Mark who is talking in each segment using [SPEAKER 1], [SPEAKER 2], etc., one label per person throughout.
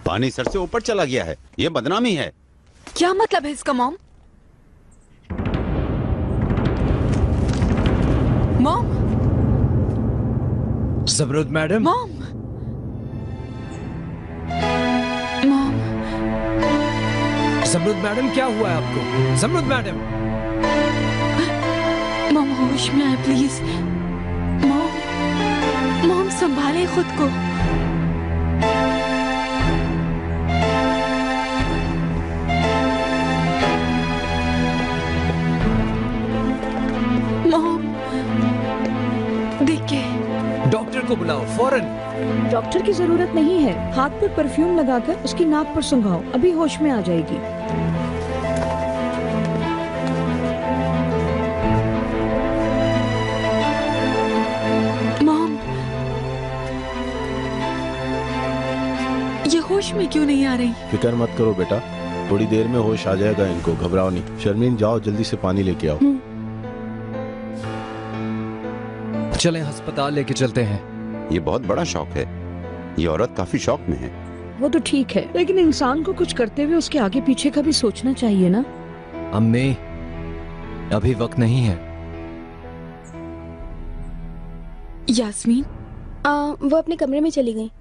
[SPEAKER 1] पानी सर से ऊपर चला गया है, ये बदनामी है।
[SPEAKER 2] क्या मतलब है इसका mom? Mom,
[SPEAKER 3] Zamrud madam.
[SPEAKER 2] Mom, mom,
[SPEAKER 3] Zamrud madam क्या हुआ है आपको? ज़मरुद मैडम,
[SPEAKER 2] मॉम होश में आए प्लीज। मॉम, मॉम संभाले खुद को। मॉम, देखिए
[SPEAKER 3] डॉक्टर को बुलाओ फौरन।
[SPEAKER 4] डॉक्टर की जरूरत नहीं है। हाथ पर परफ्यूम लगाकर उसकी नाक पर सुंघाओ, अभी होश में आ जाएगी।
[SPEAKER 2] मॉम, ये होश में क्यों नहीं आ रही?
[SPEAKER 5] फिक्र मत करो बेटा, थोड़ी देर में होश आ जाएगा इनको, घबराओ नहीं। शर्मीन जाओ जल्दी से पानी लेके आओ।
[SPEAKER 3] चलें अस्पताल लेके चलते हैं।
[SPEAKER 1] ये बहुत बड़ा शौक है, ये औरत काफी शौक में है।
[SPEAKER 4] वो तो ठीक है, लेकिन इंसान को कुछ करते हुए उसके आगे पीछे का भी सोचना चाहिए ना।
[SPEAKER 3] अम्मी, अभी वक्त नहीं है।
[SPEAKER 2] यास्मीन,
[SPEAKER 6] वो अपने कमरे में चली गई।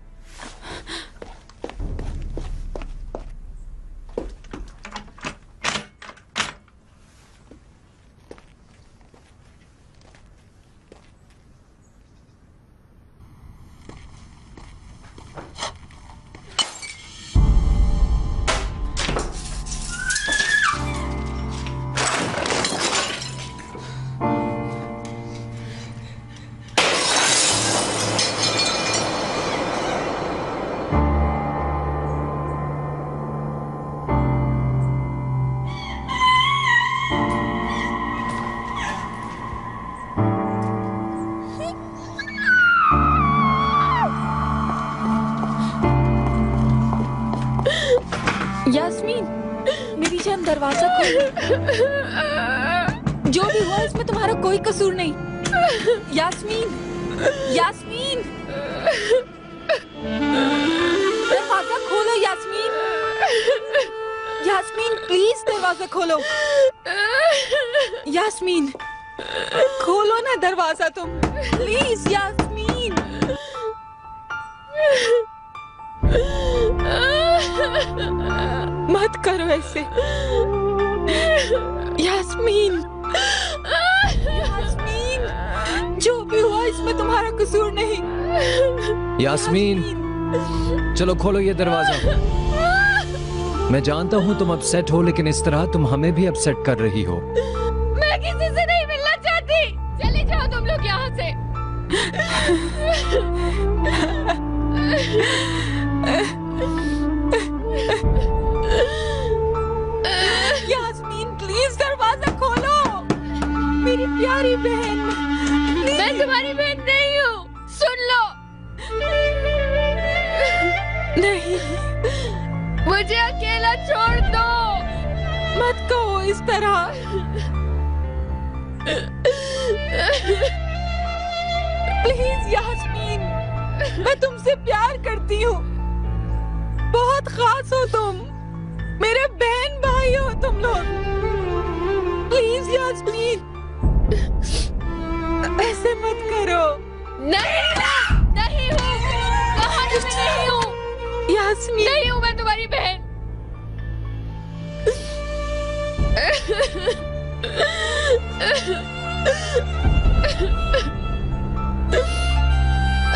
[SPEAKER 2] यास्मीन, मेरी जान दरवाजा खोलो। जो भी हुआ इसमें तुम्हारा कोई कसूर नहीं। यास्मीन, यास्मीन, दरवाजा खोलो यास्मीन। यास्मीन प्लीज दरवाजा खोलो। यास्मीन खोलो ना दरवाजा तुम, प्लीज यास्मीन। मत करो ऐसे यास्मीन। यास्मीन, जो भी हुआ इसमें तुम्हारा कसूर नहीं।
[SPEAKER 3] यास्मीन, चलो खोलो ये दरवाजा। मैं जानता हूँ तुम अपसेट हो, लेकिन इस तरह तुम हमें भी अपसेट कर रही हो।
[SPEAKER 6] मैं किसी से नहीं मिलना चाहती, चले जाओ तुम लोग यहाँ से।
[SPEAKER 2] यास्मीन प्लीज दरवाजा खोलो, मेरी प्यारी बहन।
[SPEAKER 6] मैं तुम्हारी बहन नहीं हूँ, सुन लो।
[SPEAKER 2] नहीं,
[SPEAKER 6] मुझे अकेला छोड़ दो।
[SPEAKER 2] मत कहो इस तरह। प्लीज यास्मीन, मैं तुमसे प्यार करती हूँ, बहुत खास हो तुम, मेरे बहन भाई हो तुम लोग। प्लीज यास्मीन, ऐसे मत करो।
[SPEAKER 6] नहीं, नहीं हूँ, कहानी में नहीं हूँ।
[SPEAKER 2] यास्मीन
[SPEAKER 6] नहीं हूँ मैं तुम्हारी बहन।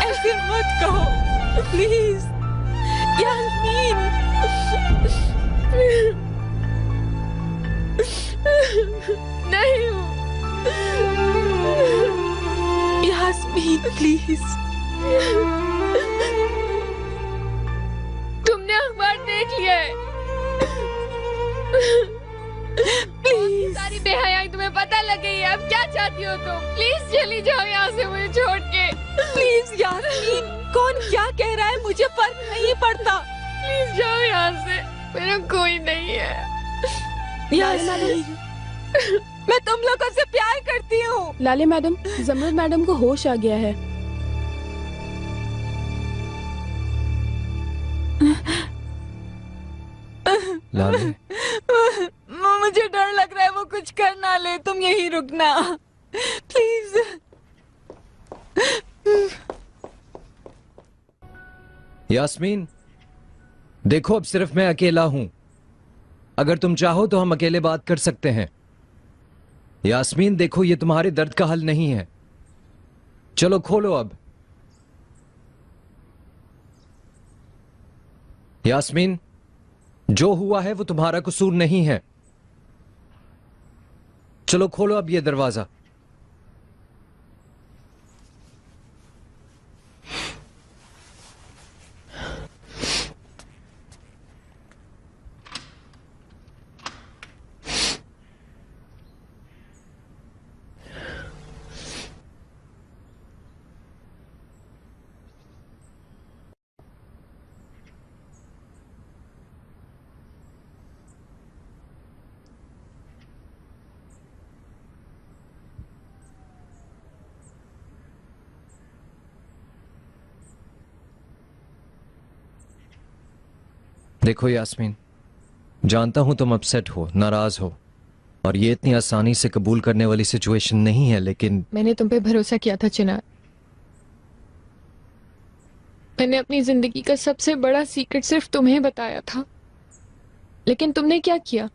[SPEAKER 2] ऐसे मत कहो प्लीज यास्मीन।
[SPEAKER 6] नहीं हूँ
[SPEAKER 2] यास्मीन प्लीज।
[SPEAKER 6] तुमने अखबार देख लिया है।
[SPEAKER 2] प्लीज
[SPEAKER 6] सारी बेहयाई तुम्हें पता लग गई है, अब क्या चाहती हो तुम? प्लीज चली जाओ यहाँ से मुझे छोड़ के।
[SPEAKER 2] प्लीज यास्मीन, कौन क्या कह रहा है मुझे फर्क नहीं पड़ता।
[SPEAKER 6] प्लीज जाओ यहाँ से, मेरा कोई नहीं है।
[SPEAKER 2] यास्मीन, मैं तुम लोगों से प्यार करती हूँ।
[SPEAKER 6] लाले मैडम, ज़मरुद मैडम को होश आ गया है।
[SPEAKER 3] लाले।
[SPEAKER 2] मुझे डर लग रहा है वो कुछ कर ना ले, तुम यहीं रुकना प्लीज।
[SPEAKER 3] यास्मीन, देखो अब सिर्फ मैं अकेला हूं। अगर तुम चाहो तो हम अकेले बात कर सकते हैं। यास्मीन देखो, ये तुम्हारे दर्द का हल नहीं है। चलो खोलो अब। यास्मीन, जो हुआ है वो तुम्हारा कसूर नहीं है। चलो खोलो अब ये दरवाजा। देखो यास्मीन, जानता हूं तुम अपसेट हो, नाराज हो, और ये इतनी आसानी से कबूल करने वाली सिचुएशन नहीं है, लेकिन
[SPEAKER 6] मैंने तुम पे भरोसा किया था चिनार। मैंने अपनी जिंदगी का सबसे बड़ा सीक्रेट सिर्फ तुम्हें बताया था, लेकिन तुमने क्या किया?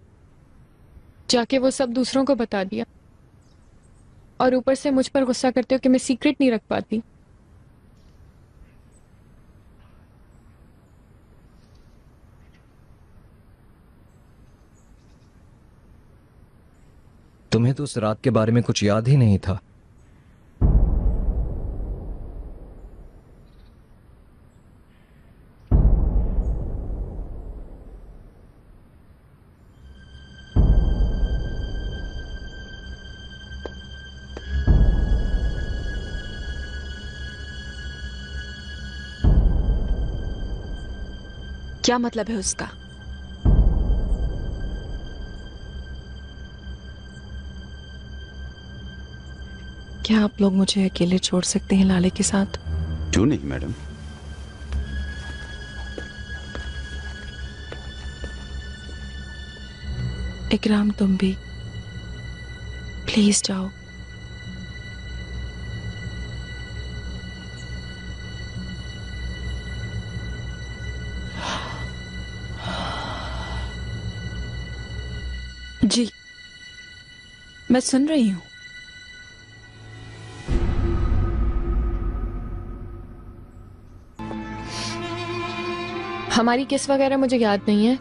[SPEAKER 6] जाके वो सब दूसरों को बता दिया, और ऊपर से मुझ पर गुस्सा करते हो कि मैं सीक्रेट नहीं रख पाती।
[SPEAKER 3] तुम्हें तो उस रात के बारे में कुछ याद ही नहीं था।
[SPEAKER 2] क्या मतलब है उसका? क्या आप लोग मुझे अकेले छोड़ सकते हैं लाले के साथ?
[SPEAKER 1] क्यों नहीं मैडम?
[SPEAKER 2] इकराम, तुम भी प्लीज जाओ। जी, मैं सुन रही हूं।
[SPEAKER 6] हमारी किस वगैरह मुझे याद नहीं है,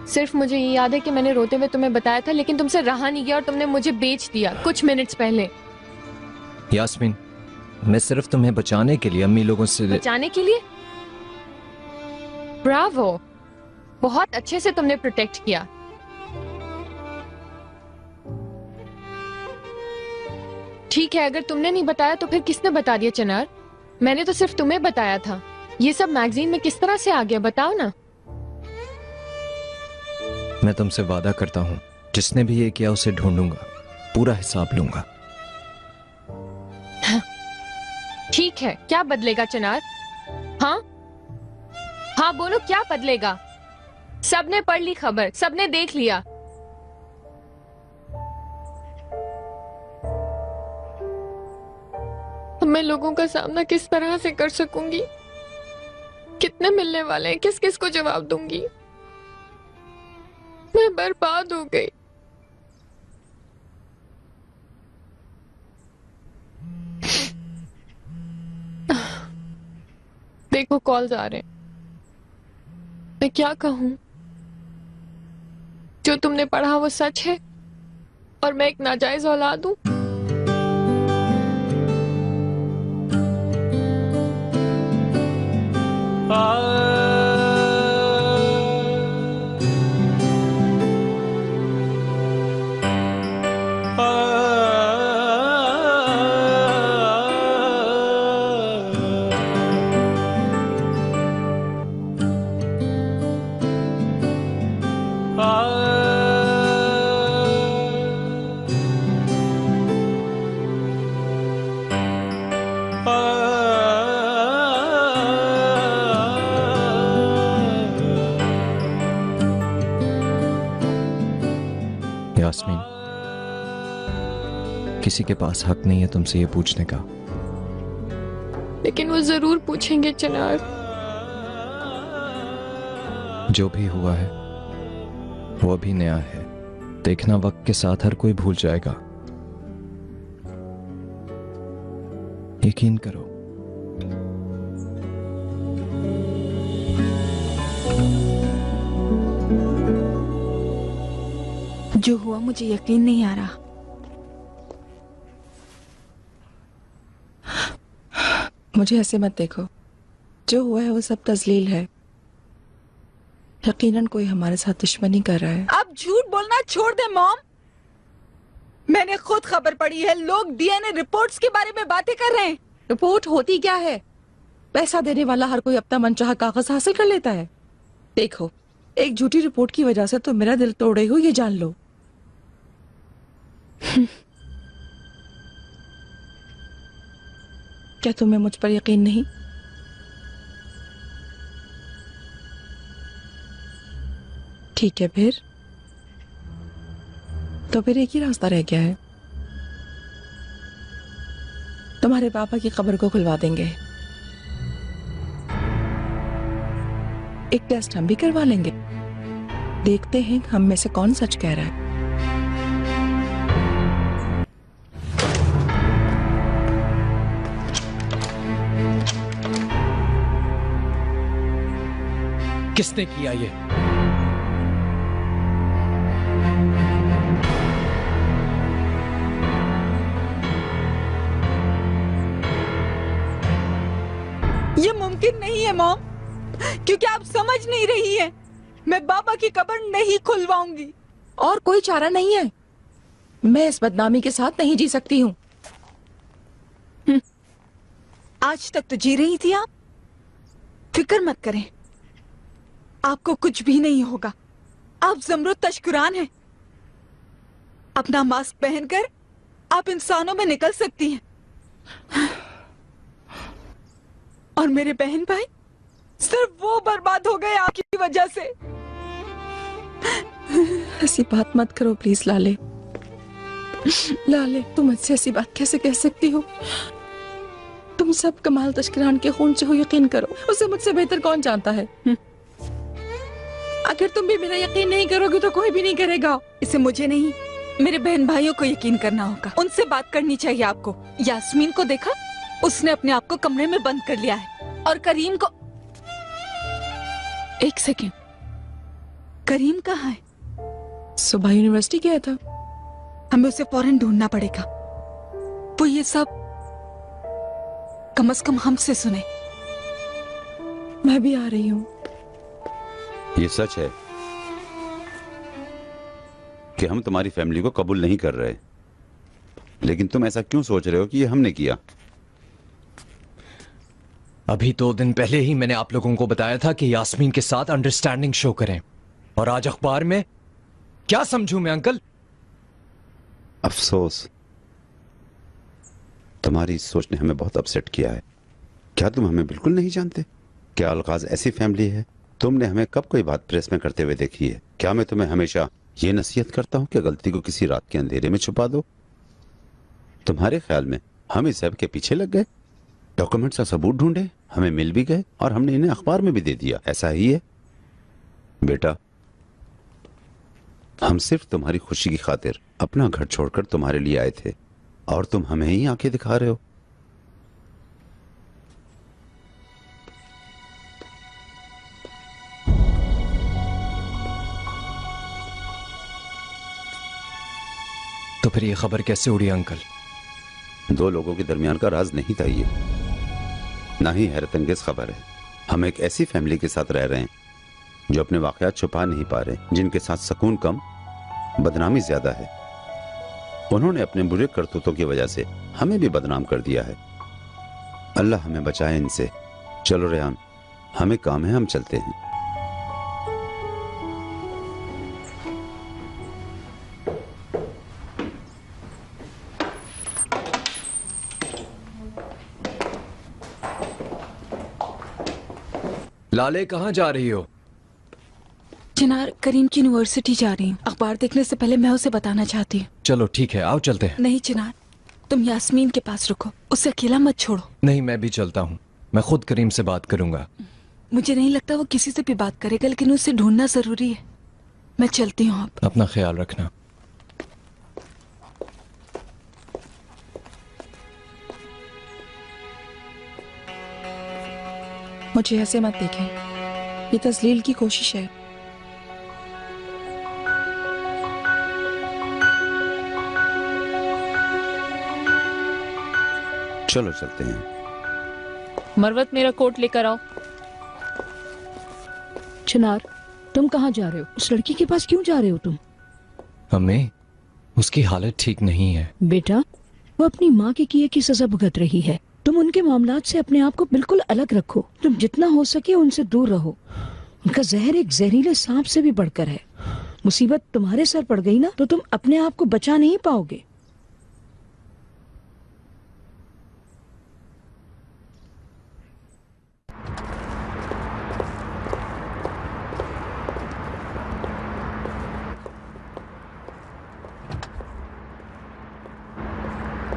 [SPEAKER 6] सिर्फ मुझे ये याद है कि मैंने रोते हुए तुम्हें बताया था, लेकिन तुमसे रहा नहीं गया और तुमने मुझे बेच दिया कुछ मिनट्स पहले।
[SPEAKER 3] यास्मीन, मैं सिर्फ तुम्हें बचाने के लिए अम्मी लोगों से
[SPEAKER 6] बचाने के लिए? ब्रावो, बहुत अच्छे से तुमने प्रोटेक्ट किया। ठीक है, अगर तुमने नहीं बताया तो फिर किसने बता दिया चिनार? मैंने तो सिर्फ तुम्हें बताया था। ये सब मैगजीन में किस तरह से आ गया, बताओ ना।
[SPEAKER 3] मैं तुमसे वादा करता हूं, जिसने भी ये किया उसे ढूंढूंगा, पूरा हिसाब लूंगा।
[SPEAKER 6] ठीक है, क्या बदलेगा चिनार? हाँ हाँ बोलो, क्या बदलेगा? सबने पढ़ ली खबर, सबने देख लिया। मैं लोगों का सामना किस तरह से कर सकूंगी? कितने मिलने वाले हैं, किस किस को जवाब दूंगी? मैं बर्बाद हो गई। देखो कॉल्स आ रहे हैं, मैं क्या कहूं? जो तुमने पढ़ा वो सच है और मैं एक नाजायज औलाद हूं।
[SPEAKER 3] किसी के पास हक नहीं है तुमसे ये पूछने का।
[SPEAKER 6] लेकिन वो जरूर पूछेंगे चिनार।
[SPEAKER 3] जो भी हुआ है वो अभी नया है, देखना वक्त के साथ हर कोई भूल जाएगा। यकीन करो।
[SPEAKER 2] जो हुआ मुझे यकीन नहीं आ रहा।
[SPEAKER 7] मुझे ऐसे मत देखो, जो हुआ है वो सब तजलील है। यकीनन कोई हमारे साथ दुश्मनी कर रहा है।
[SPEAKER 2] आप झूठ बोलना छोड़ दे मॉम। मैंने खुद खबर पड़ी है, लोग डीएनए रिपोर्ट्स के बारे में बातें कर रहे हैं।
[SPEAKER 7] रिपोर्ट होती क्या है? पैसा देने वाला हर कोई अपना मनचाहा कागज हासिल कर लेता है। देखो, एक झूठी रिपोर्ट की वजह से तुम मेरा दिल तोड़े हो, ये जान लो। क्या तुम्हें मुझ पर यकीन नहीं? ठीक है, तो फिर एक ही रास्ता रह गया है। तुम्हारे पापा की कब्र को खुलवा देंगे। एक टेस्ट हम भी करवा लेंगे, देखते हैं हम में से कौन सच कह रहा है।
[SPEAKER 3] किसने किया ये?
[SPEAKER 2] ये मुमकिन नहीं है मॉम, क्योंकि आप समझ नहीं रही हैं। मैं बाबा की कब्र नहीं खुलवाऊंगी।
[SPEAKER 7] और कोई चारा नहीं है। मैं इस बदनामी के साथ नहीं जी सकती हूँ।
[SPEAKER 2] आज तक तो जी रही थी आप। फिक्र मत करें, आपको कुछ भी नहीं होगा। आप ज़मरुद तशकुरान हैं। अपना मास्क पहनकर आप इंसानों में निकल सकती हैं। और मेरे बहन भाई सिर्फ वो बर्बाद हो गए आपकी वजह से।
[SPEAKER 7] ऐसी बात मत करो प्लीज लाले। लाले, तुम मुझसे ऐसी बात कैसे कह सकती हो? तुम सब कमाल तशकरान के खून से हो, यकीन करो। उसे मुझसे बेहतर कौन जानता है? अगर तुम भी मेरा यकीन नहीं करोगे तो कोई भी नहीं करेगा।
[SPEAKER 2] इसे मुझे नहीं, मेरे बहन भाइयों को यकीन करना होगा। उनसे बात करनी चाहिए आपको। यास्मीन को देखा, उसने अपने आप को कमरे में बंद कर लिया है। और करीम को, एक सेकेंड, करीम कहाँ है?
[SPEAKER 7] सुबह यूनिवर्सिटी गया था।
[SPEAKER 2] हमें उसे फौरन ढूंढना पड़ेगा। वो ये सब कम से कम हमसे सुने।
[SPEAKER 7] मैं भी आ रही हूँ।
[SPEAKER 1] ये सच है कि हम तुम्हारी फैमिली को कबूल नहीं कर रहे, लेकिन तुम ऐसा क्यों सोच रहे हो कि ये हमने किया?
[SPEAKER 3] अभी 2 दिन पहले ही मैंने आप लोगों को बताया था कि यास्मीन के साथ अंडरस्टैंडिंग शो करें, और आज अखबार में क्या समझूं मैं अंकल?
[SPEAKER 1] अफसोस, तुम्हारी इस सोच ने हमें बहुत अपसेट किया है। क्या तुम हमें बिल्कुल नहीं जानते? क्या अलगाज ऐसी फैमिली है? तुमने हमें कब कोई बात प्रेस में करते हुए देखी है? क्या मैं तुम्हें हमेशा ये नसीहत करता हूं कि गलती को किसी रात के अंधेरे में छुपा दो? तुम्हारे ख्याल में हम इस सब के पीछे लग गए, डॉक्यूमेंट्स का सबूत ढूंढे, हमें मिल भी गए और हमने इन्हें अखबार में भी दे दिया। ऐसा ही है बेटा। हम सिर्फ तुम्हारी खुशी की खातिर अपना घर छोड़कर तुम्हारे लिए आए थे, और तुम हमें ही आंखें दिखा रहे हो।
[SPEAKER 3] तो फिर ये खबर कैसे उड़ी अंकल?
[SPEAKER 1] 2 लोगों के दरमियान का राज नहीं था ये, ना ही हैरत अंगेज खबर है। हम एक ऐसी फैमिली के साथ रह रहे हैं जो अपने वाकयात छुपा नहीं पा रहे, जिनके साथ सुकून कम, बदनामी ज्यादा है। उन्होंने अपने बुरे करतूतों की वजह से हमें भी बदनाम कर दिया है। अल्लाह हमें बचाए इनसे। चलो रेहान, हमें काम है, हम चलते हैं।
[SPEAKER 3] लाले, कहाँ जा रही हो?
[SPEAKER 2] चिनार, करीम की यूनिवर्सिटी जा रही हूँ। अखबार देखने से पहले मैं उसे बताना चाहती हूँ।
[SPEAKER 3] चलो ठीक है, आओ चलते हैं।
[SPEAKER 2] नहीं चिनार, तुम यास्मीन के पास रुको, उसे अकेला मत छोड़ो।
[SPEAKER 3] नहीं, मैं भी चलता हूँ। मैं खुद करीम से बात करूंगा।
[SPEAKER 2] मुझे नहीं लगता वो किसी से भी बात करेगा, लेकिन उसे ढूंढना जरूरी है। मैं चलती हूँ अब।
[SPEAKER 3] अपना ख्याल रखना।
[SPEAKER 7] मुझे ऐसे मत देखें, ये तस्लील की कोशिश है।
[SPEAKER 1] चलो चलते हैं।
[SPEAKER 8] मरवत, मेरा कोट लेकर आओ।
[SPEAKER 4] चिनार, तुम कहाँ जा रहे हो? उस लड़की के पास क्यों जा रहे हो तुम?
[SPEAKER 3] अम्मी, उसकी हालत ठीक नहीं है।
[SPEAKER 4] बेटा, वो अपनी माँ के किए की सजा भुगत रही है। तुम उनके मामलात से अपने आप को बिल्कुल अलग रखो। तुम जितना हो सके उनसे दूर रहो। उनका जहर एक जहरीले सांप से भी बढ़कर है। मुसीबत तुम्हारे सर पड़ गई ना तो तुम अपने आप को बचा नहीं पाओगे।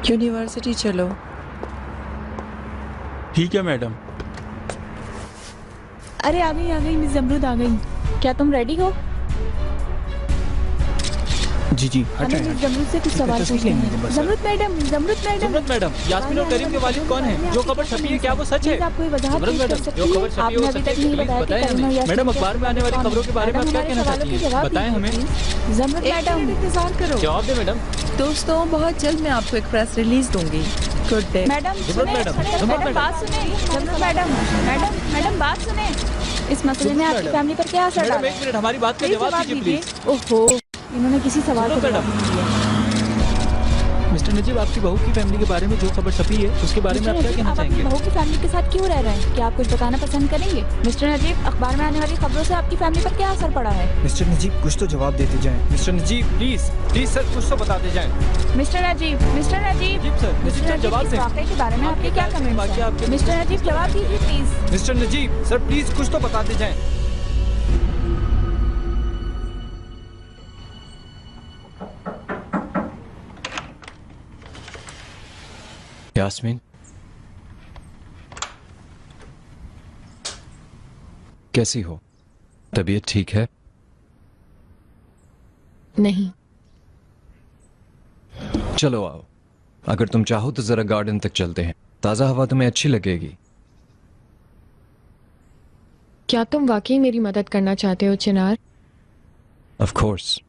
[SPEAKER 7] यूनिवर्सिटी चलो।
[SPEAKER 9] ठीक है मैडम।
[SPEAKER 8] अरे आ गई मिस जमरुद आ गई। क्या तुम रेडी हो?
[SPEAKER 9] जी जी,
[SPEAKER 8] हमें मिस जमरुद से कुछ सवाल पूछने हैं। जमरुद मैडम,
[SPEAKER 9] यास्मीन और करीम के वालिद कौन है? जो खबर छपी है क्या वो सच है?
[SPEAKER 8] आपको वजह
[SPEAKER 9] जमरुद मैडम, जो खबर छपी है वो सच है? प्लीज बताएं हमें। मैडम, अखबार में आने वाली खबरों के बारे में आप क्या कहना चाहती हैं? बताएं हमें।
[SPEAKER 8] जमरुद मैडम,
[SPEAKER 7] इंतजार करो।
[SPEAKER 9] जवाब दे मैडम।
[SPEAKER 7] दोस्तों, बहुत जल्द मैं आपको एक प्रेस रिलीज दूंगी। Good day.
[SPEAKER 8] मैडम बात सुने। मैडम बात सुने। इस मसले में आपकी फैमिली पर क्या असर
[SPEAKER 9] मैडम
[SPEAKER 8] डाला?
[SPEAKER 9] एक मिनट, हमारी बात का जवाब दीजिए प्लीज।
[SPEAKER 8] ओहो, इन्होंने किसी सवाल को जवाब नहीं दिया।
[SPEAKER 9] मिस्टर नजीब, आपकी बहू की फैमिली के बारे में जो खबर छपी है उसके बारे में आप क्या कहना
[SPEAKER 8] आप अपनी
[SPEAKER 9] चाहेंगे?
[SPEAKER 8] बहू की फैमिली के साथ क्यों रह रहे हैं? क्या आप कुछ बताना पसंद करेंगे? मिस्टर नजीब, अखबार में आने वाली खबरों से आपकी फैमिली पर क्या असर पड़ा है?
[SPEAKER 9] मिस्टर नजीब, कुछ तो जवाब देते जाएं। मिस्टर नजीब, प्लीज सर, कुछ तो बताते जाएं।
[SPEAKER 8] मिस्टर नजीब
[SPEAKER 9] जी सर, नजीब सर जवाब
[SPEAKER 8] इस
[SPEAKER 9] दें।
[SPEAKER 8] वाकये के बारे में आपके क्या कमेंट्स हैं? मिस्टर नजीब, जवाब दीजिए please.
[SPEAKER 9] Mister Najeeb sir, please कुछ तो बताते जाएं।
[SPEAKER 3] यास्मीन, कैसी हो? तबीयत ठीक है?
[SPEAKER 6] नहीं।
[SPEAKER 3] चलो आओ। अगर तुम चाहो तो जरा गार्डन तक चलते हैं। ताजा हवा तुम्हें अच्छी लगेगी।
[SPEAKER 6] क्या तुम वाकई मेरी मदद करना चाहते हो चिनार?
[SPEAKER 3] Of course.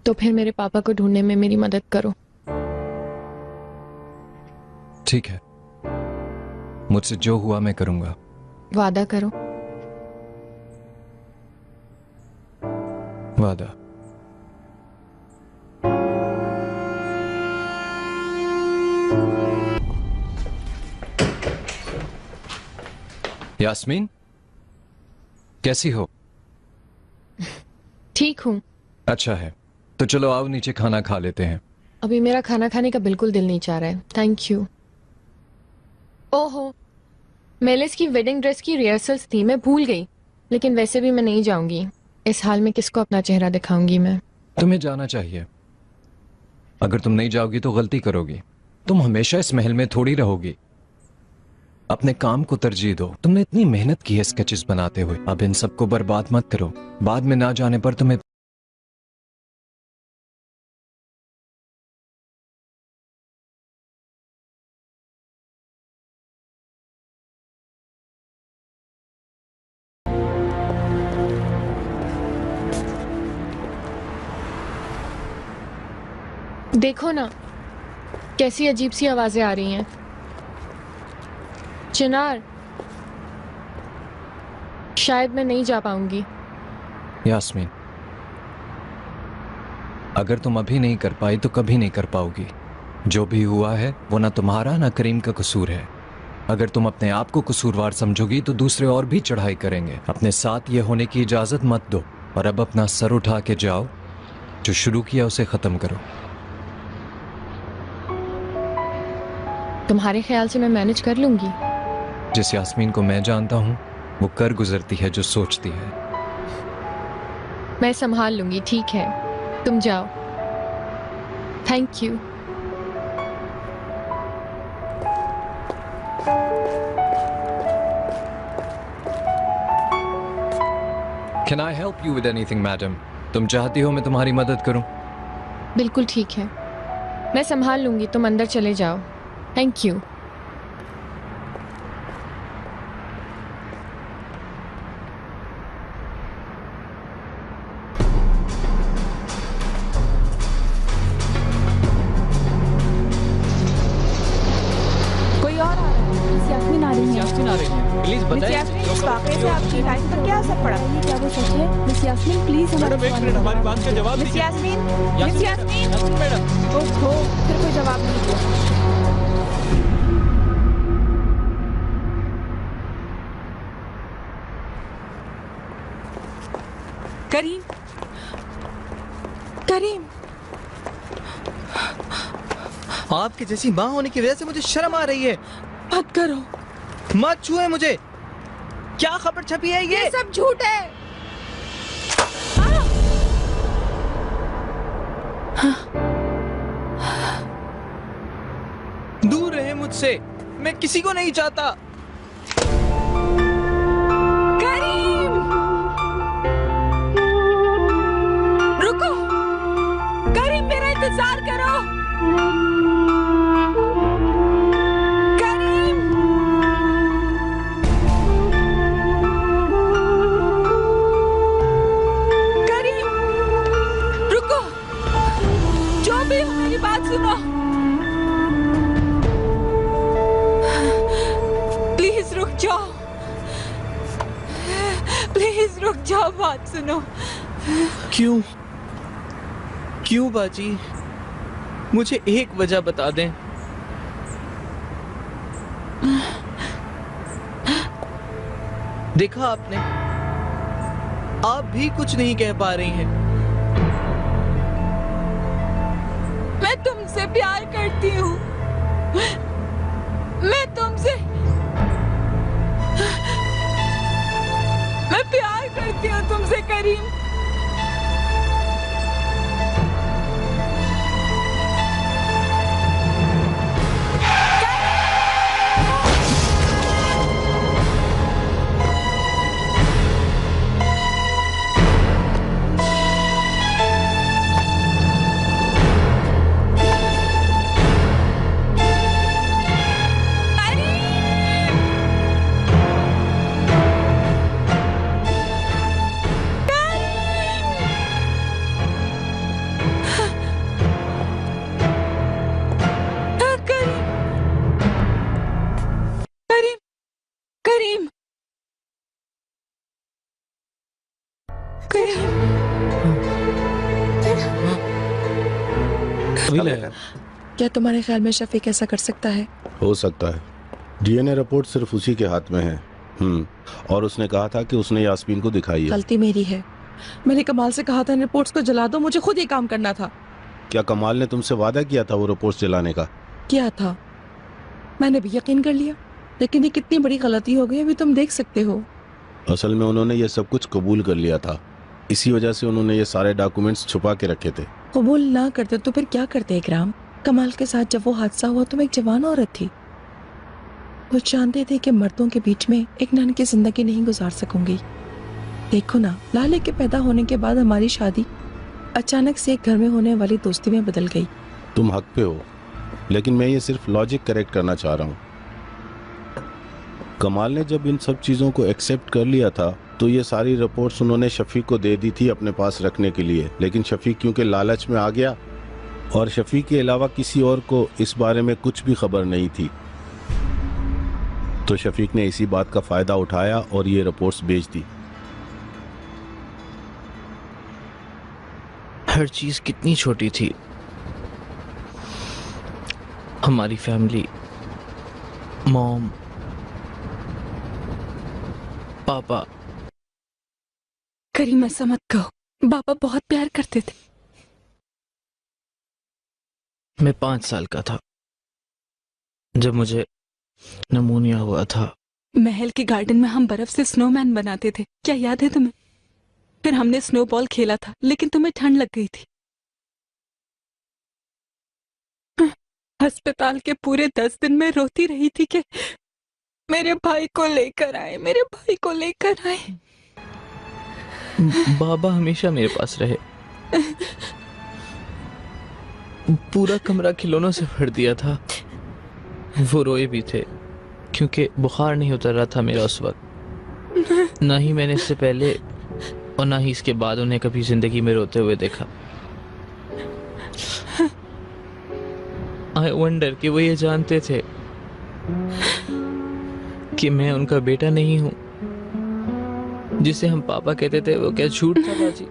[SPEAKER 6] तो फिर मेरे पापा को ढूंढने में मेरी मदद करो।
[SPEAKER 3] ठीक है, मुझसे जो हुआ मैं करूंगा।
[SPEAKER 6] वादा करो।
[SPEAKER 3] वादा। यास्मीन, कैसी हो?
[SPEAKER 6] ठीक हूँ।
[SPEAKER 3] अच्छा है, तो चलो आओ नीचे खाना खा लेते हैं।
[SPEAKER 6] अभी मेरा खाना खाने का बिल्कुल दिल नहीं चाह रहा है। Thank you. ओहो, मेलिस की वेडिंग ड्रेस की रिहर्सल्स थी, मैं भूल गई। लेकिन वैसे भी मैं नहीं जाऊंगी। इस हाल में किसको अपना चेहरा दिखाऊंगी मैं?
[SPEAKER 3] तुम्हें जाना चाहिए। अगर तुम नहीं जाओगी तो गलती करोगी। तुम हमेशा इस महल में थोड़ी रहोगी। अपने काम को तरजीह दो। तुमने इतनी मेहनत की है स्केचेस बनाते हुए, अब इन सबको बर्बाद मत करो। बाद में ना जाने पर तुम्हें
[SPEAKER 6] देखो ना, कैसी अजीब सी आवाजें आ रही हैं। चिनार, शायद मैं नहीं जा पाऊंगी।
[SPEAKER 3] यास्मीन, अगर तुम अभी नहीं कर पाई तो कभी नहीं कर पाओगी। जो भी हुआ है वो ना तुम्हारा ना करीम का कसूर है। अगर तुम अपने आप को कसूरवार समझोगी तो दूसरे और भी चढ़ाई करेंगे। अपने साथ ये होने की इजाजत मत दो और अब अपना सर उठा के जाओ। जो शुरू किया उसे खत्म करो।
[SPEAKER 6] तुम्हारे ख्याल से मैं मैनेज कर लूंगी?
[SPEAKER 3] जिस यास्मीन को मैं जानता हूं वो कर गुजरती है जो सोचती है।
[SPEAKER 6] मैं संभाल लूंगी, ठीक है? तुम जाओ। Thank you.
[SPEAKER 3] Can I help you with anything, madam? तुम चाहती हो मैं तुम्हारी मदद करूं?
[SPEAKER 6] बिल्कुल ठीक है, मैं संभाल लूंगी, तुम अंदर चले जाओ। Thank you.
[SPEAKER 8] कोई और आ रहा है? मिस यास्मीन आ रही है।
[SPEAKER 9] यास्मीन आ रही है, प्लीज
[SPEAKER 8] मिस
[SPEAKER 9] बताएं।
[SPEAKER 8] यास्मीन, इस वाकये से आपकी लाइफ पर क्या असर पड़ा? क्या वो सच है? मिस यास्मीन प्लीज हमारे
[SPEAKER 9] मैडम, एक मिनट, हमारी बात का जवाब
[SPEAKER 8] मिस
[SPEAKER 9] दीजिए।
[SPEAKER 8] यास्मीन, मिस यास्मीन।
[SPEAKER 9] यास्मीन मैडम।
[SPEAKER 8] ओहो, फिर कोई जवाब नहीं दिया।
[SPEAKER 2] करीम, करीम,
[SPEAKER 10] आपकी जैसी माँ होने की वजह से मुझे शर्म आ रही है।
[SPEAKER 2] मत करो।
[SPEAKER 10] मत छुए मुझे। क्या खबर छपी है ये?
[SPEAKER 2] सब झूठ है।
[SPEAKER 10] दूर रहे मुझसे, मैं किसी को नहीं चाहता।
[SPEAKER 2] करीम, रुको। करीम, मेरा इंतजार करो। करीम, करीम, रुको। जो भी हो, मेरी बात सुनो। प्लीज रुक जाओ। प्लीज रुक जाओ, बात सुनो।
[SPEAKER 10] क्यों? क्यों बाजी? मुझे एक वजह बता दें। देखा आपने, आप भी कुछ नहीं कह पा रही हैं।
[SPEAKER 2] मैं तुमसे प्यार करती हूँ। मैं तुमसे मैं प्यार करती हूँ तुमसे करीम।
[SPEAKER 7] क्या तुम्हारे ख्याल में शफीक ऐसा कर सकता है?
[SPEAKER 5] हो सकता है। डीएनए रिपोर्ट सिर्फ उसी के हाथ में है। और उसने कहा था कि उसने यास्मीन को दिखाई है।
[SPEAKER 7] गलती मेरी है। मैंने कमाल से कहा था रिपोर्ट्स को जला दो, मुझे खुद ये काम करना था।
[SPEAKER 5] क्या कमाल ने तुमसे वादा किया था वो रिपोर्ट्स जलाने का?
[SPEAKER 7] किया था, मैंने भी यकीन कर लिया, लेकिन ये कितनी बड़ी गलती हो गई अभी तुम देख सकते हो।
[SPEAKER 5] असल में उन्होंने ये सब कुछ कबूल कर लिया था, इसी वजह से उन्होंने ये सारे डॉक्यूमेंट्स छुपा के रखे थे।
[SPEAKER 7] कबूल ना करते तो फिर क्या करते इकराम? कमाल के साथ जब वो हादसा हुआ तुम एक जवान औरत थी। वो जानते थे कि मर्दों के बीच में एक नन की जिंदगी नहीं गुजार सकूंगी। देखो ना, लाले के पैदा होने के बाद हमारी शादी अचानक से एक घर में होने वाली दोस्ती में बदल गई।
[SPEAKER 5] तुम हक पे हो, लेकिन मैं ये सिर्फ लॉजिक करेक्ट करना चाह रहा हूँ। कमाल ने जब इन सब चीज़ों को एक्सेप्ट कर लिया था तो ये सारी रिपोर्ट्स उन्होंने शफीक को दे दी थी अपने पास रखने के लिए, लेकिन शफीक क्योंकि लालच में आ गया और शफीक के अलावा किसी और को इस बारे में कुछ भी खबर नहीं थी, तो शफीक ने इसी बात का फायदा उठाया और ये रिपोर्ट्स बेच दी।
[SPEAKER 10] हर चीज कितनी छोटी थी। हमारी फैमिली, मॉम, पापा।
[SPEAKER 2] करीम, ऐसा मत कहो, पापा बहुत प्यार करते थे।
[SPEAKER 10] मैं 5 साल का था जब मुझे निमोनिया हुआ था।
[SPEAKER 2] महल के गार्डन में हम बर्फ से स्नोमैन बनाते थे, क्या याद है तुम्हें? फिर हमने स्नोबॉल खेला था, लेकिन तुम्हें ठंड लग गई थी। अस्पताल के पूरे 10 दिन में रोती रही थी कि मेरे भाई को लेकर आए, मेरे भाई को लेकर आए।
[SPEAKER 10] बाबा हमेशा मेरे पास रहे। पूरा कमरा खिलौनों से भर दिया था। वो रोए भी थे क्योंकि बुखार नहीं उतर रहा था मेरा उस वक्त। ना ही मैंने इससे पहले और ना ही इसके बाद उन्हें कभी जिंदगी में रोते हुए देखा। आई वंडर कि वो ये जानते थे कि मैं उनका बेटा नहीं हूं। जिसे हम पापा कहते थे वो क्या झूठ था बाजी।